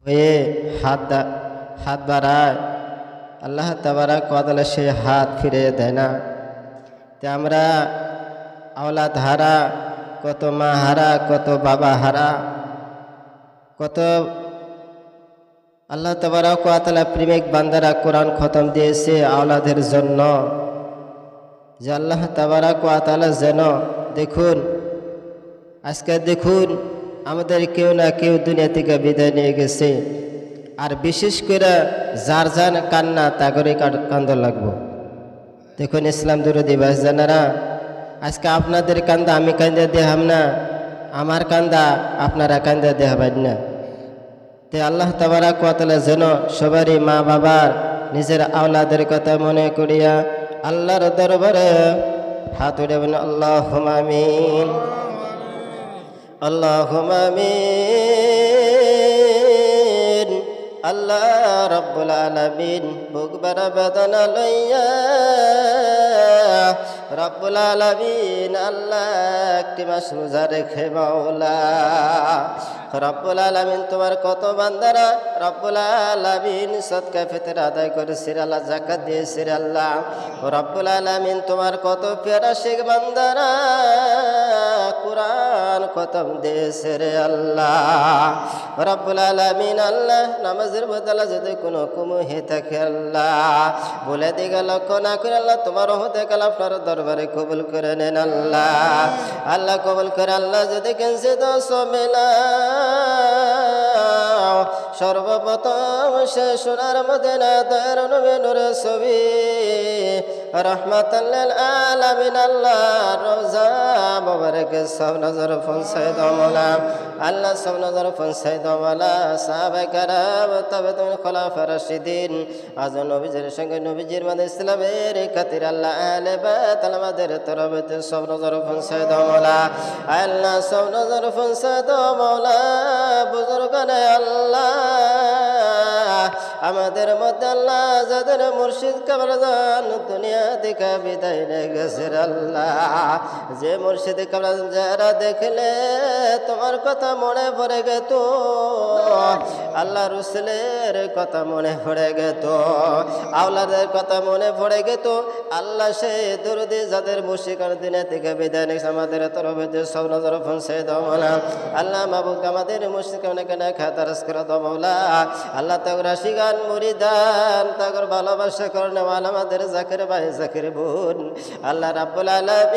হয়ে হাত বাড়ায়, আল্লাহ তাবারাক ওয়া তাআলা সে হাত ফিরিয়ে দেয় না। তে আমরা আওলাদ হারা, কত মা হারা, কত বাবা হারা, কত আল্লাহ তাবারাক ওয়া তাআলা প্রেমিক বান্দারা কোরআন খতম দিয়েছে আওলাদের জন্য, যে আল্লাহ তাবারাক ওয়া তাআলা যেন দেখুন, আজকে দেখুন আমাদের কেউ না কেউ দুনিয়া থেকে বিদায় নিয়ে গেছে, আর বিশেষ করে যার যার কান্না তা করে কান্দ লাগবো। দেখুন ইসলাম বিরোধী ভাইজানেরা, আজকে আপনাদের কান্দা আমি কান্দা দেহাম না, আমার কান্দা আপনারা কান্দা দেহাবেন না। তে আল্লাহ তাবারাক ওয়া তাআলা যেন সবারই মা বাবার নিজের আওলাদের কথা মনে করিয়া আল্লাহর দরবারে হাত উঠাবেন। আল্লাহুম্মা আমিন, আল্লাহুম্মা আমিন। আল্লাহ রাব্বুল আলামিন বুক ভরা বেদনা লইয়া রব্বুল আলামিন আল্লাহ একটি মাস রোজা রেখে মাওলা রব্বুল আলামিন তোমার কত বান্দারা রব্বুল আলামিন সদকা ফিতর আদায় করেছে আল্লাহ, যাকাত দিয়েছে আল্লাহ। রব্বুল আলামিন তোমার কত পেয়ারা শেখ বান্দারা কুরআন খতম দিয়েছে রে আল্লাহ। রব্বুল আলামিন আল্লাহ নামাজের বদলা যদি কোনো কমু হয়ে থাকে আল্লাহ বলে দিকে লক্ষ্য না করে আল্লাহ তোমার হতে গেল আপনার দরবারে কবুল করে নেন আল্লাহ। আল্লাহ কবুল করে আল্লাহ যদি কেনসে তো সমেলা সর্বপ্রথম সে সোনার মদিনা তার নবী নূরে ছবি রহমাতাল লিল আলামিন আল্লাহ রোজা মুবারকে সব নজর পৌঁছায় দাও মাওলা, আল্লাহ সব নজর পৌঁছায় দাও মাওলা। সাহাবায়ে কেরাম তাবেঈন খোলাফায়ে রাশিদিন আজ নবীজির সঙ্গে নবীজির মাঝে ইসলামের খাতির আল্লাহ আহলে বাইত আমাদের তরফতে সব নজর পৌঁছায় দাও মাওলা, আল্লাহ সব নজর পৌঁছায় দাও মাওলা। বুজুর্গানে আল্লাহ আমাদের মধ্যে আল্লাহ যাদের মুর্শিদ কামরাজান দুনিয়া থেকে বিদায় নিয়ে গেছে আল্লাহ, যে মুর্শিদ কামরাজান যারা দেখলে তোমার কথা মনে পড়ে গেত, আল্লাহ রসুলের কথা মনে পড়ে গেত, আওলাদের কথা মনে পড়ে গেত আল্লাহ, সেই দরুদি যাদের মুর্শিদ দুনিয়া থেকে বিদায় নিয়েছে আমাদের তরফে সব নজর পৌঁছায় দাও মাওলা। আল্লাহ মাহবুব আমাদের মুর্শিদ কামনে খাতারস করে দাও মাওলা। আল্লাহ তাগর আশিকান মুরিদান তাগর ভালোবাসা করনে ওয়ালা আমাদের জাকির ভাই জাকির বোন আল্লাহ রাব্বুল আলামিন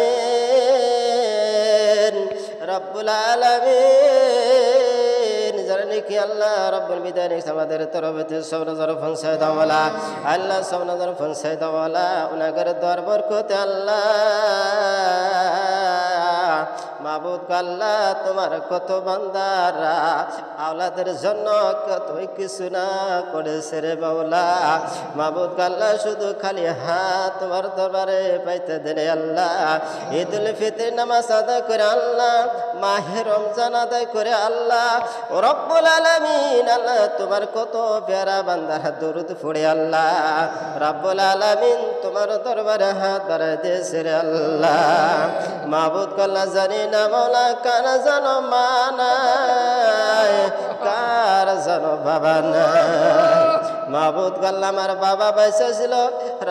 রাব্বুল আলামিন যারা নাকি আল্লাহ রাব্বুল বিদায় নিয়েছে আমাদের তরফে সব নজর পৌঁছায় দাও মাওলা, আল্লাহ সব নজর পৌঁছায় দাও মাওলা। উনাগর দর বরকতে আল্লাহ মাবুদ আল্লাহ তোমার কত বান্দারা আওলাদের জন্য কতই কিছু না করেছে রে মাওলা। মাবুদ আল্লাহ শুধু খালি হাত তোমার দরবারে পাইতে দেন আল্লাহ। ঈদুল ফিতর নামাজ আদায় করে আল্লাহ, মাহে রমজান আদায় করে আল্লাহ, রব্বুল আলামিন আল্লাহ তোমার কত প্যারা বান্দারা দরুদ পড়ে আল্লাহ রব্বুল আলামিন তোমার দরবারে হাত বাড়ায় দিয়েছে রে আল্লাহ। মাবুদ আল্লাহ জানি না মাওলা কার জানো মা নাই, কার জানো বাবা নাই। মাবুদ আল্লাহ আমার বাবা বেঁচে ছিল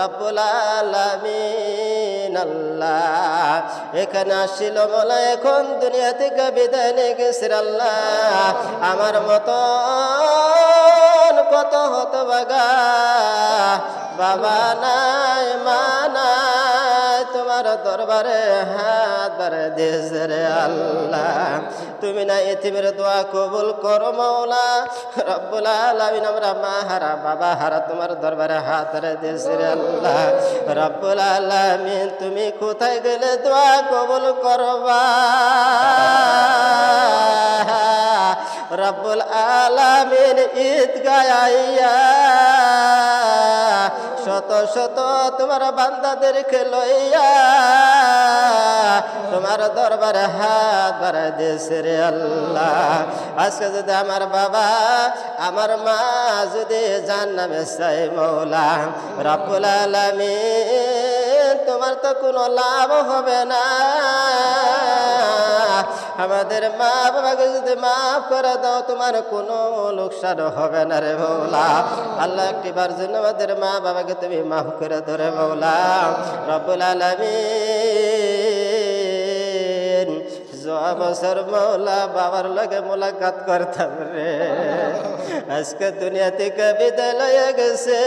রব্বুল আলামিন আল্লাহ এখানে আসছিল মাওলা, এখন দুনিয়া থেকে বিদায় নিয়ে গেছে আল্লাহ। আমার মতন কত হতভাগা বাবা নাই মা নাই, তোমার দরবারে হাত বাড়ায় দিয়েছে রে আল্লাহ। তুমি না এতিমের দোয়া কবুল করো মাওলা রব্বুল আলামিন। আমরা মা হারা বাবা হারা তোমার দরবারে হাত বাড়ায় দিয়েছে রে আল্লাহ রব্বুল আলামিন। তুমি কোথায় গেলে দোয়া কবুল করবা রব্বুল আলামিন? ঈদগায় আইয়া শত শত তোমার বান্দাদেরকে লইয়া তোমার দরবারে হাত বাড়ায় দিয়েছে রে আল্লাহ। আজকে যদি আমার বাবা আমার মা যদি জাহান্নামে যায় মাওলা রব্বুল আলামিন তোমার তো কোনো লাভ হবে না, আমাদের মা বাবাকে যদি মাফ করে দাও তোমার কোনো লোকসান হবে না রে মৌলা। আল্লাহ একটিবার জন্য আমাদের মা বাবাকে তুমি মাফ করে দাও রে মৌলা। রব্বুল আলামিন জোয়া বছর মৌলা বাবার লগে মোলাকাত করতাম রে, আজকে দুনিয়া থেকে বিদায় লয়ে গেছে।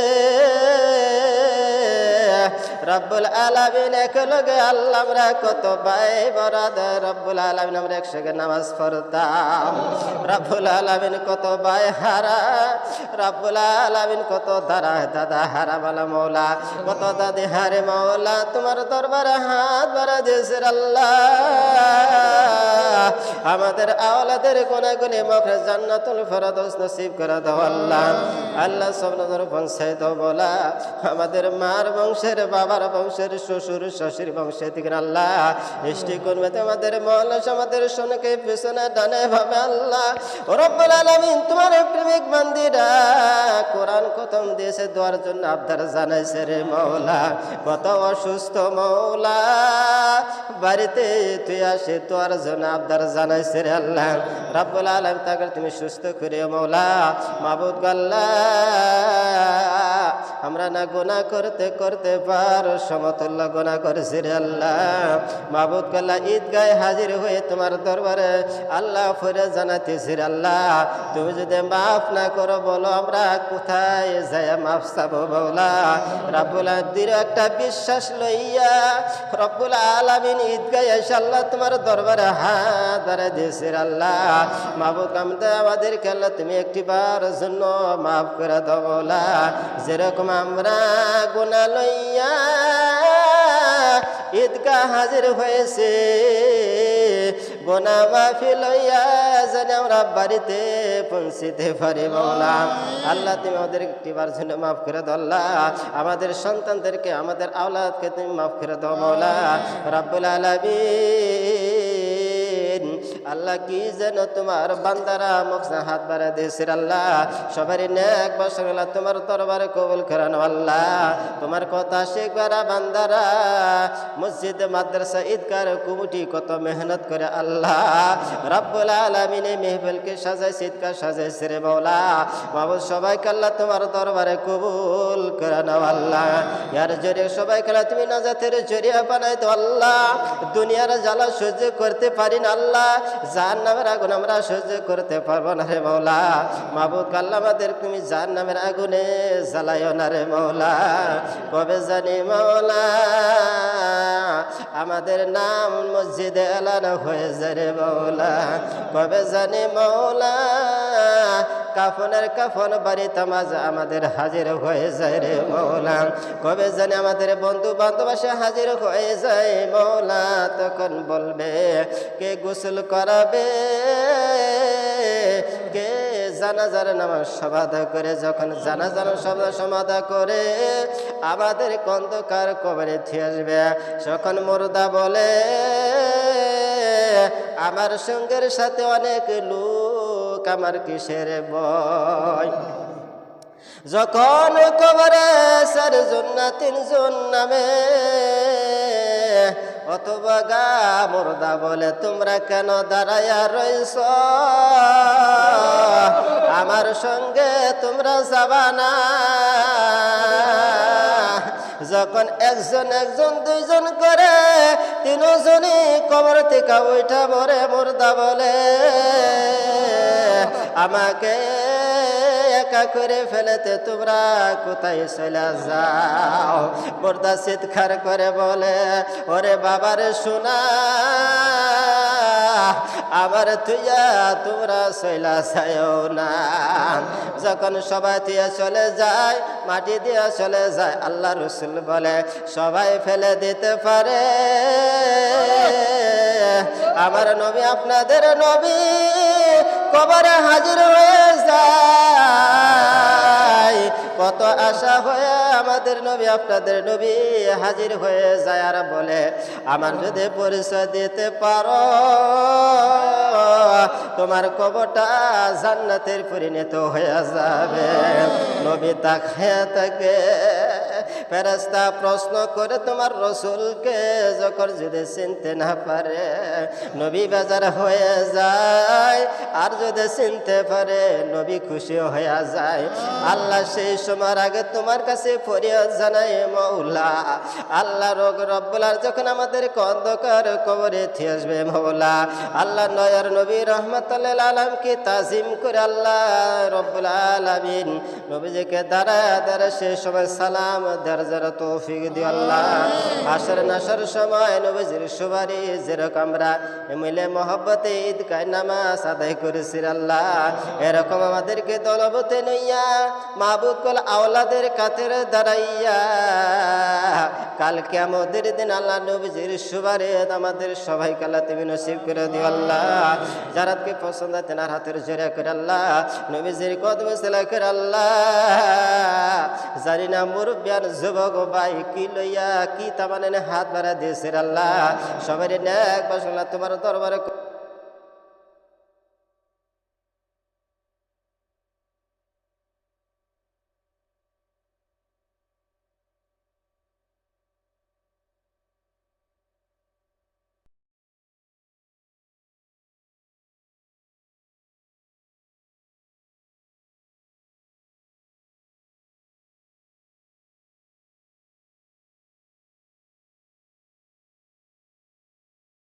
রব্বুল আলামিন একলগে আল্লাহ আমরা কত ভাই বরাদার, রব্বুল আলামিন আমরা একসঙ্গে নামাজ পড়তাম। রব্বুল আলামিন কত ভাই হারা, রব্বুল আলামিন কত দাদা হারা বলা মৌলা, কত দাদি হারে মৌলা, তোমার দরবারে হাত বাড়া দিয়েছে আল্লাহ। আমাদের আওলাদের গুনাহগুলি মাফ করে জান্নাতুল ফেরদৌস নসিব করে দাও আল্লাহ। আল্লাহ সব নজর পৌঁছায় দাও বলা। আমাদের মার বংশের, বাবার বংশের, শ্বশুর শাশুড়ির বংশে থেকে আল্লাহ দৃষ্টি করবে আমাদের মহল্লা, আমাদের শোনকে পিছনে ডানে ভাবে আল্লাহ। রব্বুল আলামিন তোমার প্রেমিক বান্দিরা কোরআন খতম দিয়েছে, দোয়ার জন্য আবদার জানাইছে রে মৌলা। কত অসুস্থ মৌলা বাড়িতে তুই আসে দোয়ার জন্য আবদার জানাইছে রে আল্লাহ। রব্বুল আলামিন তাকে তুমি সুস্থ করে মৌলা। মাবুদ আল্লাহ আমরা না গুনাহ করতে করতে পার সমতুল্য গুনাহ করেছি রে আল্লাহ। মাবুদ আল্লাহ ঈদগাহে হাজির হয়ে তোমার দরবারে আল্লাহ ফিরে জানাতেছি রে আল্লাহ। তুমি যদি মাফ না করো বলো আমরা কোথায় যাই মাফ চাবো মৌলা। রব্বুল আলামিন একটা বিশ্বাস লইয়া রব্বুল আলামিন ঈদগাহে এসে আল্লাহ তোমার দরবারে হাত বাড়ায় দিয়েছি রে আল্লাহ। মাবুদ আমাদেরকে আল্লাহ তুমি একটিবার জন্য মাফ করে দাও মৌলা। যেরকম আমরা গুনাহ লইয়া ঈদগাহ হাজির হয়েছে, গুনাহ মাফি লইয়া যেন আমরা বাড়িতে পৌঁছিতে পারি মৌলা। আল্লাহ তুমি আমাদের একটিবার জন্য মাফ করে দাও আল্লাহ। আমাদের সন্তানদেরকে, আমাদের আওলাদকে তুমি মাফ করে দাও মৌলা। রব্বুল আলামিন আল্লাহ কি যেন তোমার বান্দারা মুখে হাত বাড়া দিয়েছে আল্লাহ। সবারই নেক বসলা তোমার দরবারে কবুল করানো আল্লাহ। তোমার কথা শিখবারা বান্দারা মসজিদ মাদ্রাসা ঈদগাহ কমিটি কত মেহনত করে আল্লাহ। রব্বুল আলামিন এই মেহফিলকে সাজাইছে, ঈদগাহ সাজাইছে রে মৌলা। মাবুদ সবাইকে আল্লাহ তোমার দরবারে কবুল করানো আল্লাহ। ইয়ার জরিয়ে সবাইকে আল্লাহ তুমি নাজাতের জরিয়া বানাই দাও আল্লাহ। দুনিয়ার জ্বালা সহ্য করতে পারি না আল্লাহ, জাহান্নামের আগুন আমরা সহ্য করতে পারবো না রে মৌলা। মাবুদ আল্লাহ আমাদের তুমি জাহান্নামের আগুনে জ্বালাইও না রে মৌলা। কবে জানি মৌলা আমাদের নাম মসজিদে এলান হয়ে যায় রে মৌলা। কবে জানি মৌলা কাফনের কাফন বাড়িতে মাঝে আমাদের হাজির হয়ে যায় রে মৌলা। কবে জানি আমাদের বন্ধু বান্ধব আসে হাজির হয়ে যায় মৌলা। তখন বলবে কে গোসল করাবে, কে জানাজার নামাজ সমাধা করে। যখন জানাজার সমাধা করে আমাদের অন্ধকার কবরে থিয়ে আসবে, যখন মুর্দা বলে আমার সঙ্গের সাথে অনেক লোক, আমার কিসের ভয়। যখন কবরে 4 জন না 3 জন নামে, অথবা গা মুর্দা বলে তোমরা কেন দাঁড়াইয়া রইছ, আমার সঙ্গে তোমরা যাবা না। যখন একজন 2 জন করে 3 জনই কবর থেকে উঠা মরে, মুর্দা বলে আমাকে একা করে ফেলেতে তোমরা কোথায় চলে যাও। মুর্দা চিৎকার করে বলে ওরে বাবারে শোনা, আবার তুইয়া তোমরা চইলা যাও না। যখন সবাই তুইয়া চলে যায়, মাটি দিয়া চলে যায়, আল্লাহ রসুল বলে সবাই ফেলে দিতে পারে, আমার নবী আপনাদের নবী কবরে হাজির হয়ে যায়। কত আশা হয়ে আমাদের নবী আপনাদের নবী হাজির হয়ে যায় আর বলে আমার যদি পরিচয় দিতে পারো তোমার কবরটা জান্নাতের পরিণত হয়ে যাবে। নবী তাকায়া থাকে ফেরেশতা প্রশ্ন করে তোমার রসুলকে যখন যদি চিনতে না পারে নবী বেজার হয়ে যায়, আর যদি চিনতে পারে নবী খুশি হয়ে যায়। আল্লাহ সেই সময়ের আগে তোমার কাছে ফরিয়াদ জানাই মৌলা, আল্লাহ রব্বুল আলামিন যখন আমাদের অন্ধকার কবরে থিয়ে আসবে মৌলা, আল্লাহ নয়ার নবী রহমাতুল লিল আলামিনকে তাজিম করে আল্লাহ রব্বুল আলামিন নবীজিকে দাঁড়ায় দাঁড়ায় সেই সময় সালাম দরজার তৌফিক দিও আল্লাহ। আসর নাসর সময় নবীজির সুবারি যেরকম আমরা মিলে মহব্বতে ঈদগাহ নামাজ আদায় করেছি আল্লাহ, এরকম আমাদেরকে দলবতে নইয়া মাহবুব কুল আওলাদের কাতের দাঁড়াইয়া কাল কিয়ামতের দিন আল্লাহ নবীজির সুবারে আমাদের সবাইকে আল্লাহ তুমি নসিব করে দিও আল্লাহ। যারাকে পছন্দ তেনার হাতের জোরে করে আল্লাহ নবীজির কদমে সেলা করে আল্লাহ। জানি না মুরব্বিয়ান যুবক ভাই কি লইয়া কি তামানে হাত বাড়া দিয়েছে আল্লাহ, সবাই নেক বসলা তোমার দরবারে